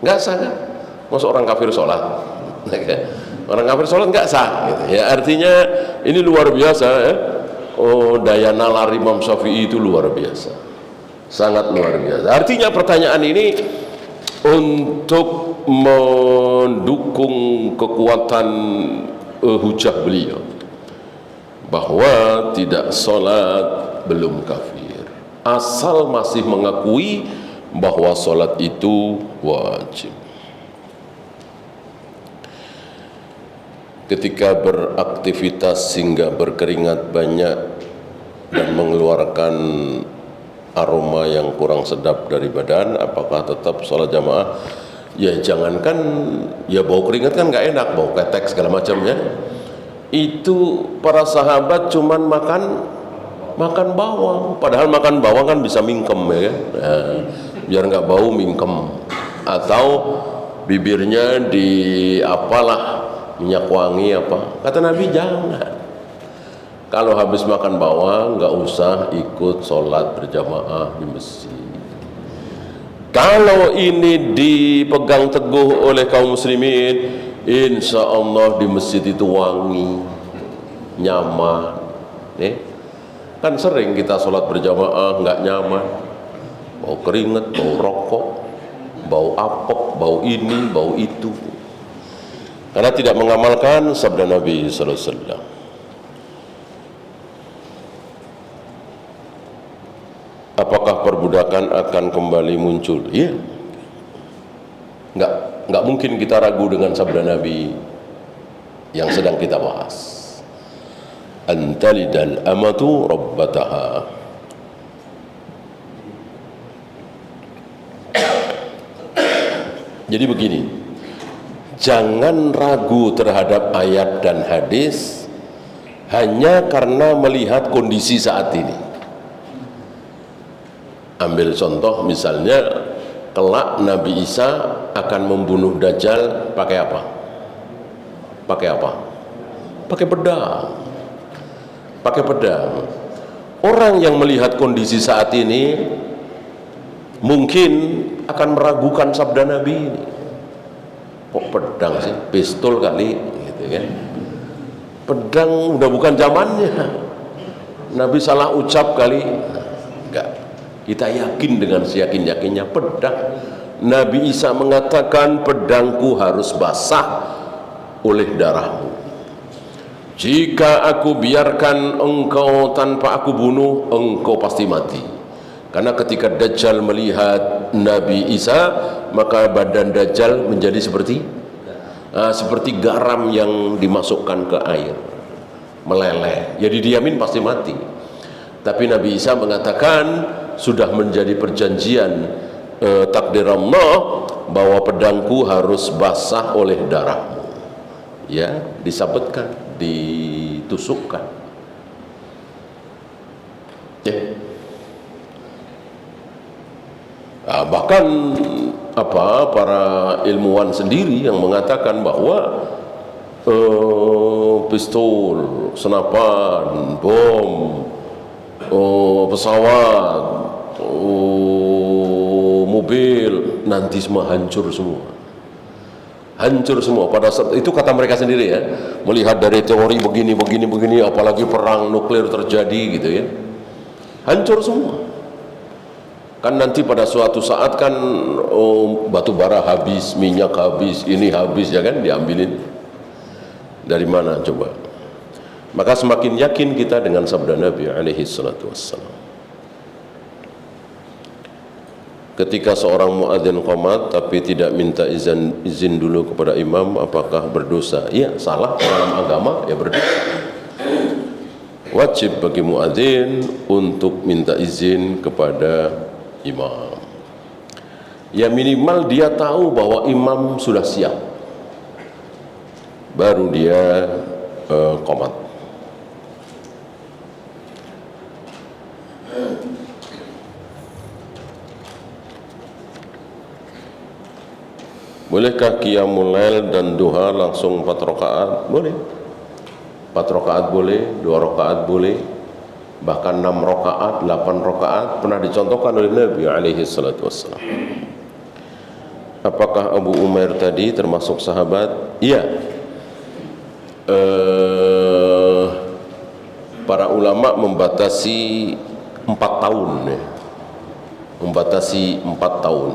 Nggak sah kan? Masa orang kafir sholat? Orang kafir sholat nggak sah. Gitu. Ya artinya ini luar biasa. Ya? Oh, daya nalar Imam Syafi'i itu luar biasa. Sangat luar biasa. Artinya pertanyaan ini untuk mendukung kekuatan hujah beliau bahwa tidak sholat belum kafir, asal masih mengakui bahwa sholat itu wajib. Ketika beraktivitas sehingga berkeringat banyak dan mengeluarkan aroma yang kurang sedap dari badan, apakah tetap sholat jamaah? Ya jangankan, ya bau keringat kan nggak enak, bau ketek segala macamnya. Itu para sahabat cuman makan bawang, padahal makan bawang kan bisa mingkem ya kan? Nah, biar nggak bau mingkem, atau bibirnya di apalah minyak wangi apa. Kata Nabi jangan. Kalau habis makan bawang nggak usah ikut sholat berjamaah di masjid. Kalau ini dipegang teguh oleh kaum muslimin, insya Allah di masjid itu wangi, nyaman. Kan sering kita sholat berjamaah nggak nyaman, bau keringat, bau rokok, bau apek, bau ini, bau itu. Karena tidak mengamalkan sabda Nabi Sallallahu Alaihi Wasallam. Apakah perbudakan akan kembali muncul? Iya. Enggak mungkin kita ragu dengan sabda Nabi yang sedang kita bahas. Antalidal amatu rabbataha. Jadi begini, jangan ragu terhadap ayat dan hadis hanya karena melihat kondisi saat ini. Ambil contoh misalnya, kelak Nabi Isa akan membunuh Dajjal pakai apa? Pakai apa? Pakai pedang. Pakai pedang. Orang yang melihat kondisi saat ini mungkin akan meragukan sabda Nabi ini. Kok pedang sih? Pistol kali, gitu kan? Pedang udah bukan zamannya. Nabi salah ucap kali. Enggak. Kita yakin dengan seyakin-yakinnya pedang. Nabi Isa mengatakan pedangku harus basah oleh darahmu. Jika aku biarkan engkau tanpa aku bunuh, engkau pasti mati. Karena ketika Dajjal melihat Nabi Isa, maka badan Dajjal menjadi seperti garam yang dimasukkan ke air, meleleh. Jadi diamin pasti mati. Tapi Nabi Isa mengatakan sudah menjadi perjanjian takdir Allah bahwa pedangku harus basah oleh darahmu. Ya, disabetkan, ditusukkan. Ya. Bahkan para ilmuwan sendiri yang mengatakan bahwa pistol, senapan, bom, pesawat, mobil nanti semua hancur semua. Hancur semua pada saat itu, kata mereka sendiri ya, melihat dari teori begini, apalagi perang nuklir terjadi gitu ya. Hancur semua. Kan nanti pada suatu saat kan batu bara habis, minyak habis, ini habis ya kan, diambilin. Dari mana coba? Maka semakin yakin kita dengan sabda Nabi alaihi salatu wassalam. Ketika seorang muadzin qomat tapi tidak minta izin dulu kepada imam, apakah berdosa? Iya, salah dalam agama, ya berdosa. Wajib bagi muadzin untuk minta izin kepada imam. Ya minimal dia tahu bahwa imam sudah siap, baru dia qomat. Bolehkah qiyamul lail dan duha langsung 4 rakaat? Boleh. 4 rakaat boleh, 2 rakaat boleh, bahkan 6 rakaat, 8 rakaat pernah dicontohkan oleh Nabi alaihi salatu wassalam. Apakah Abu Umair tadi termasuk sahabat? Iya. Para ulama membatasi 4 tahun ya. Membatasi 4 tahun.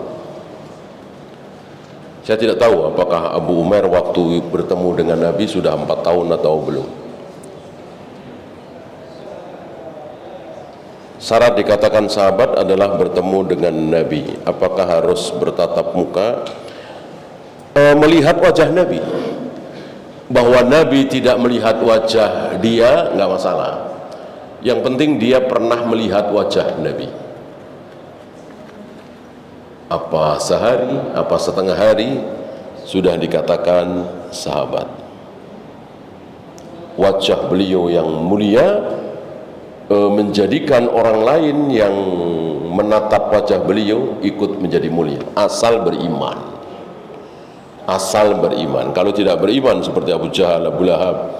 Saya tidak tahu apakah Abu Umair waktu bertemu dengan Nabi sudah 4 tahun atau belum. Syarat dikatakan sahabat adalah bertemu dengan Nabi. Apakah harus bertatap muka? Melihat wajah Nabi. Bahwa Nabi tidak melihat wajah dia, nggak masalah. Yang penting dia pernah melihat wajah Nabi. Apa sehari, apa setengah hari, sudah dikatakan sahabat. Wajah beliau yang mulia menjadikan orang lain yang menatap wajah beliau ikut menjadi mulia, asal beriman. Asal beriman. Kalau tidak beriman seperti Abu Jahal, Abu Lahab,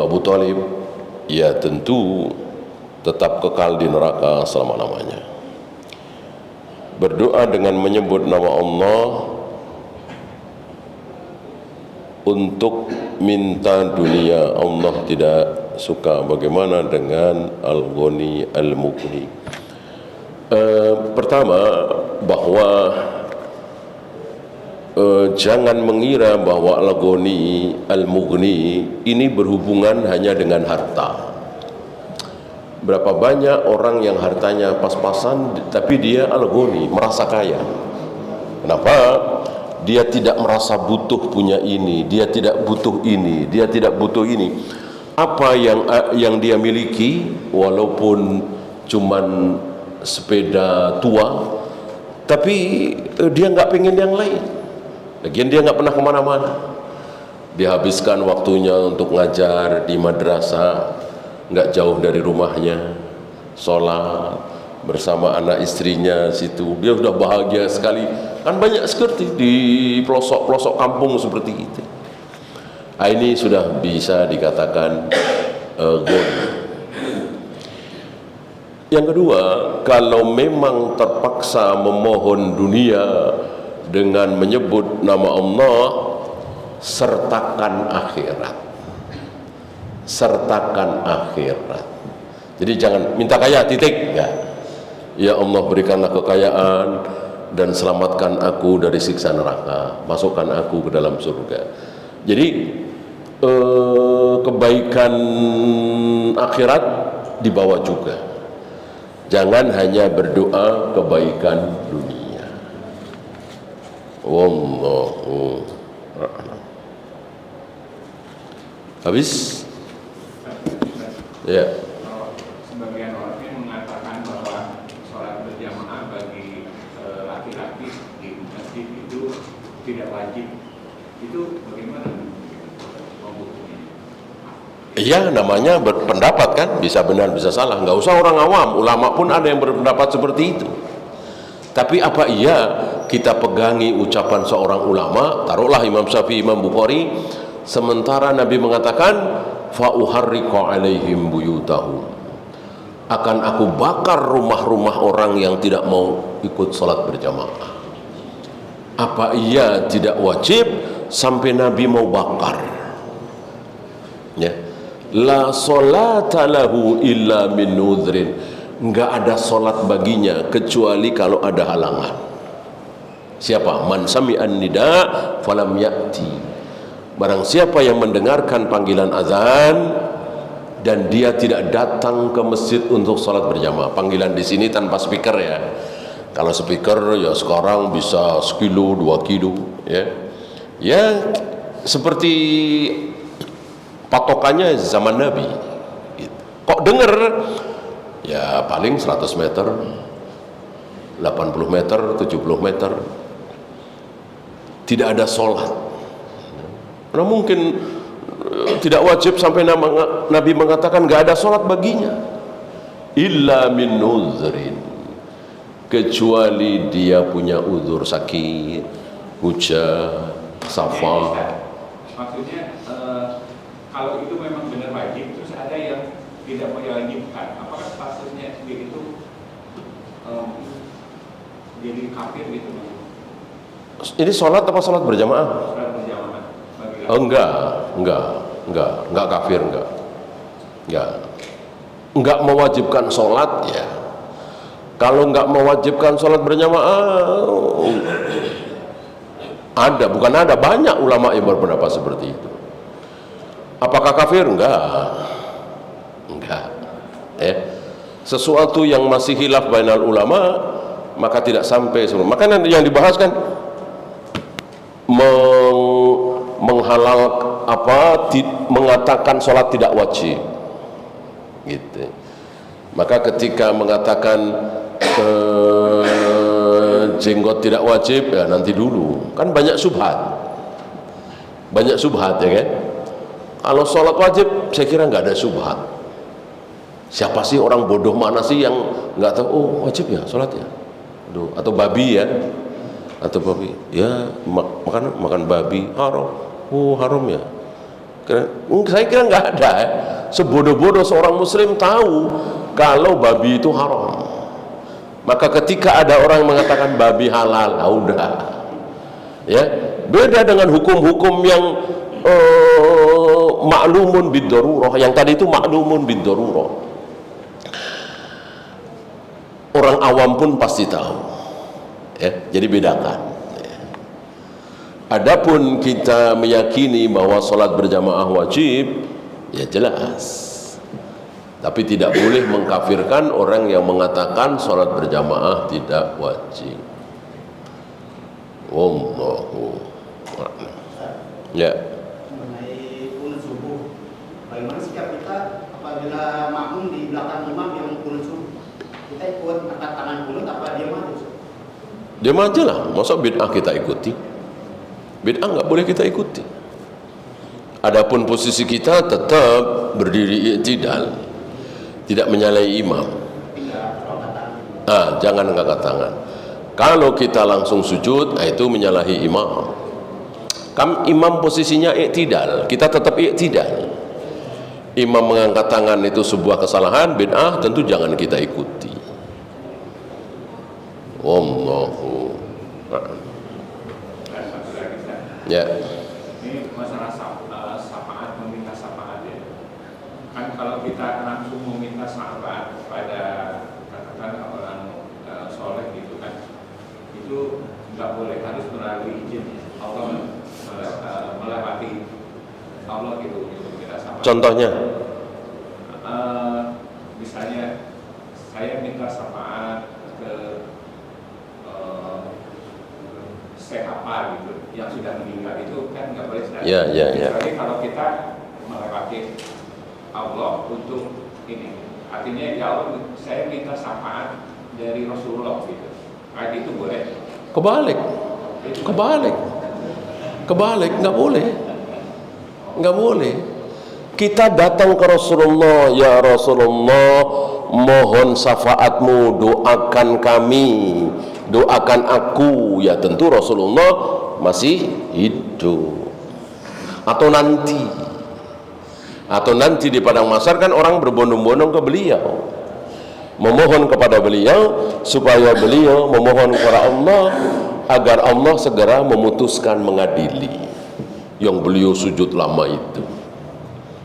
Abu Talib, ya tentu tetap kekal di neraka selama-lamanya. Berdoa dengan menyebut nama Allah untuk minta dunia, Allah tidak suka. Bagaimana dengan Al-Ghani Al-Mughni? Pertama, bahwa jangan mengira bahwa Al-Ghani Al-Mughni ini berhubungan hanya dengan harta. Berapa banyak orang yang hartanya pas-pasan tapi dia Al-Ghani, merasa kaya. Kenapa? Dia tidak merasa butuh punya ini, dia tidak butuh ini, dia tidak butuh ini. Apa yang dia miliki, walaupun cuman sepeda tua, tapi dia nggak pengen yang lain. Lagian dia nggak pernah kemana-mana. Dia habiskan waktunya untuk ngajar di madrasah, nggak jauh dari rumahnya, sholat bersama anak istrinya situ. Dia sudah bahagia sekali. Kan banyak seperti di pelosok-pelosok kampung seperti itu. Ini sudah bisa dikatakan goal. Yang kedua, kalau memang terpaksa memohon dunia dengan menyebut nama Allah, sertakan akhirat. Sertakan akhirat. Jadi jangan minta kaya titik, enggak. Ya Allah, berikanlah kekayaan dan selamatkan aku dari siksa neraka, masukkan aku ke dalam surga. Jadi kebaikan akhirat dibawa juga. Jangan hanya berdoa kebaikan dunia. Wallahu a'lam. Habis? Ya. Sebagian orang yang mengatakan bahwa sholat berjamaah bagi laki-laki di masjid itu tidak wajib. Itu bagaimana? Iya, namanya berpendapat kan, bisa benar bisa salah. Nggak usah orang awam, ulama pun ada yang berpendapat seperti itu. Tapi apa iya kita pegangi ucapan seorang ulama, taruhlah Imam Syafi'i, Imam Bukhari, sementara Nabi mengatakan fa uharriqu alaihim buyutahum, akan aku bakar rumah-rumah orang yang tidak mau ikut salat berjamaah. Apa iya tidak wajib sampai Nabi mau bakar? Ya. La sholata lahu illa min udhrin, enggak ada solat baginya kecuali kalau ada halangan. Siapa? Man sami'an nida falam ya'ti, barang siapa yang mendengarkan panggilan azan dan dia tidak datang ke masjid untuk salat berjamaah. Panggilan di sini tanpa speaker ya. Kalau speaker ya sekarang bisa sekilo 2 kilo ya. Ya seperti patokannya zaman Nabi. Kok dengar? Ya paling 100 meter, 80 meter, 70 meter. Tidak ada sholat. Karena mungkin tidak wajib sampai Nabi mengatakan gak ada sholat baginya. Illa min nuzrin, kecuali dia punya uzur sakit, hujan, safar. Maksudnya kalau itu memang benar wajib, terus ada yang tidak mewajibkan, apakah statusnya dia itu jadi kafir gitu? Ini sholat apa sholat berjamaah? Sholat berjamaah bagi Oh, enggak kafir, enggak mewajibkan sholat ya. Kalau enggak mewajibkan sholat berjamaah, banyak ulama yang berpendapat seperti itu. Apakah kafir? Enggak. Sesuatu yang masih khilaf bainal ulama, maka tidak sampai sebelum. Maka yang dibahas kan mengatakan sholat tidak wajib, gitu. Maka ketika mengatakan jenggot tidak wajib, ya nanti dulu. Kan banyak subhat ya kan. Kalau sholat wajib, saya kira nggak ada subhat. Siapa sih orang bodoh mana sih yang nggak tahu? Oh wajib ya sholatnya, atau babi ya. Atau babi, ya makan babi haram. Oh haram ya. Saya kira nggak ada ya. Sebodoh-bodoh seorang muslim tahu kalau babi itu haram. Maka ketika ada orang yang mengatakan babi halal, udah ya. Beda dengan hukum-hukum yang maklumun bid-darurah. Yang tadi itu maklumun bid-darurah, orang awam pun pasti tahu ya. Jadi bedakan ya. Adapun kita meyakini bahwa sholat berjamaah wajib, ya jelas. Tapi tidak boleh mengkafirkan orang yang mengatakan sholat berjamaah tidak wajib. Wallahu a'lam. Ya. Mengenai kunut subuh, bagaimana sikap kita apabila makmum di belakang imam yang kunut subuh? Kita ikut angkat tangan kunut apa diam aja? Diam aja lah. Masa bid'ah kita ikuti? Bid'ah nggak boleh kita ikuti. Adapun posisi kita tetap berdiri i'tidal, tidak menyalahi imam. Jangan angkat tangan. Kalau kita langsung sujud, itu menyalahi imam. Imam posisinya i'tidal, kita tetap i'tidal. Imam mengangkat tangan itu sebuah kesalahan, bid'ah, tentu jangan kita ikuti. Wallahu a'lam. Ya. Ini masalah syafaat, meminta syafaat ya. Kan kalau kita langsung meminta syafaat kepada katakan orang soleh gitu kan, itu nggak boleh, harus melalui izin Allah, melewati Allah gitu kita syafaat. Contohnya? Misalnya saya minta syafaat ke Syekh apa gitu yang sudah meninggal, itu kan nggak boleh. Ya. Kecuali kalau kita melewati Allah untuk ini, artinya ya Allah saya minta syafaat dari Rasulullah gitu, kayak itu boleh? Kebalik, nggak boleh. Kita datang ke Rasulullah, ya Rasulullah, mohon syafaatmu, doakan kami, doakan aku. Ya tentu Rasulullah masih hidup. Atau nanti di padang mahsyar kan orang berbondong-bondong ke beliau, memohon kepada beliau supaya beliau memohon kepada Allah agar Allah segera memutuskan mengadili yang beliau sujud lama itu.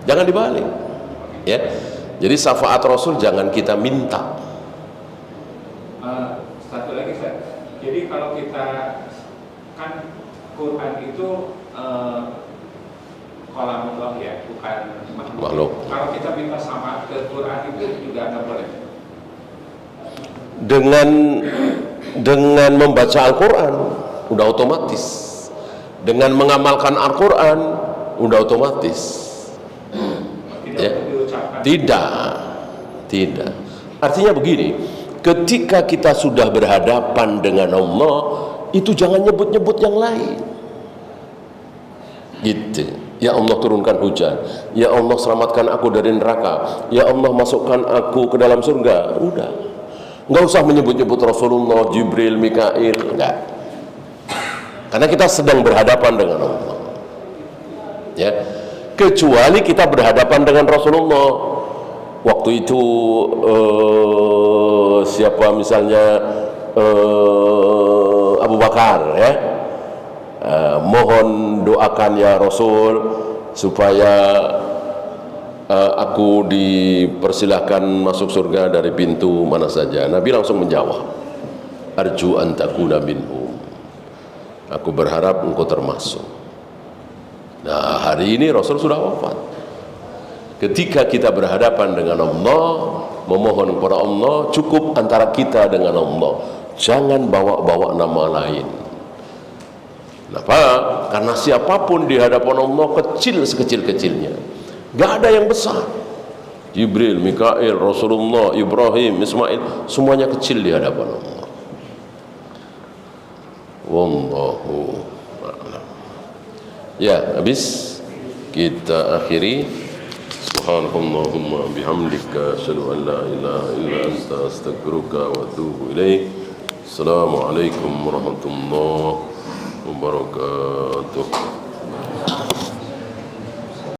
Jangan dibalik ya. Jadi syafaat Rasul jangan kita minta. Satu lagi Ustaz, jadi kalau kita kan Quran itu kalamullah ya, bukan makhluk. Kalau kita minta syafaat ke Quran itu juga nggak boleh. Dengan membaca Al-Quran udah otomatis, dengan mengamalkan Al-Quran udah otomatis. Ya. Tidak. Artinya begini, ketika kita sudah berhadapan dengan Allah, itu jangan nyebut-nyebut yang lain. Gitu. Ya Allah turunkan hujan, ya Allah selamatkan aku dari neraka, ya Allah masukkan aku ke dalam surga. Udah. Nggak usah menyebut-nyebut Rasulullah, Jibril, Mikail, enggak. Karena kita sedang berhadapan dengan Allah. Ya. Kecuali kita berhadapan dengan Rasulullah. Waktu itu siapa misalnya Abu Bakar, ya. Mohon doakan ya Rasul supaya aku dipersilahkan masuk surga dari pintu mana saja. Nabi langsung menjawab, arju an takuna minhum, aku berharap engkau termasuk. Nah, hari ini Rasul sudah wafat. Ketika kita berhadapan dengan Allah, memohon kepada Allah, cukup antara kita dengan Allah, jangan bawa-bawa nama lain. Kenapa? Karena siapapun di hadapan Allah kecil sekecil-kecilnya, gak ada yang besar. Jibril, Mikail, Rasulullah, Ibrahim, Ismail, semuanya kecil di hadapan Allah. Wallahu a'lam. Ya, habis kita akhiri. Subhanallahumma bihamdika asyhadu an la ilaha illa anta astaghfiruka wa atubu ilaik. Assalamualaikum warahmatullahi wabarakatuh.